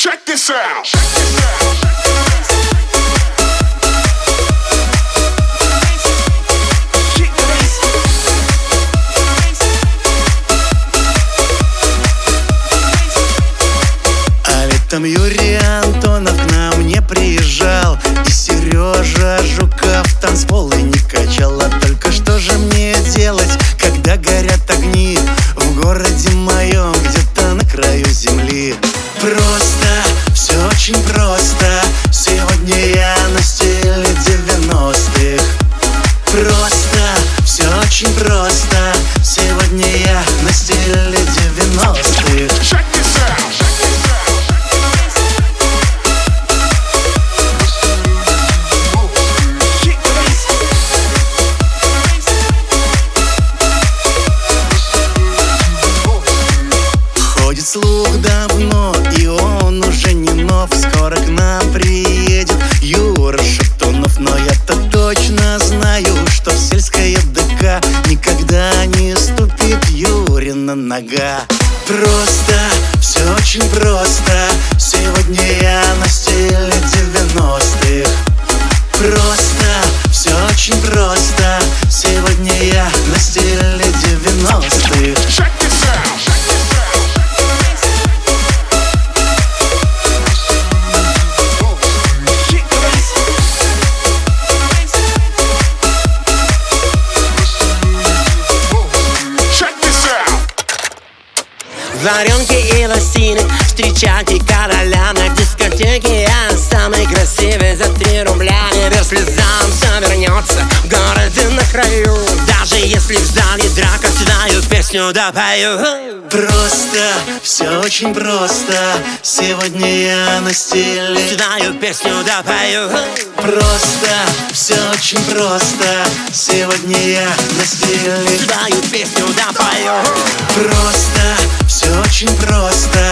Check this out. А летом Юрий Антонов к нам не приезжал, и Сережа Жуков танцполы не качал. А только что же мне делать, когда горят огни в городе моем, где-то на краю земли? Просто, все очень просто. Сегодня я на стиле 90-х. Просто, все очень просто. Сегодня я на стиле 90-х. Check this out. Ходит слух давно, и он уже не нов. Скоро к нам приедет Юра Шатунов. Но я-то точно знаю, что в сельское ДК никогда не ступит Юрина нога. Просто, все очень просто. Сегодня я на стиле 90-х. Просто, все очень просто. Сегодня я на стиле 90-х. Check this out. Варенки и лосины, встречайте короля на дискотеке. Я самый красивый за 3 рубля. Не верь слезам, все вернется в городе на краю. Даже если в зале драка, свою песню допою. Просто, все очень просто. Сегодня я на стиле. Свою песню допою. Просто, все очень просто. Сегодня я на стиле. Свою песню допою. Просто, все очень просто.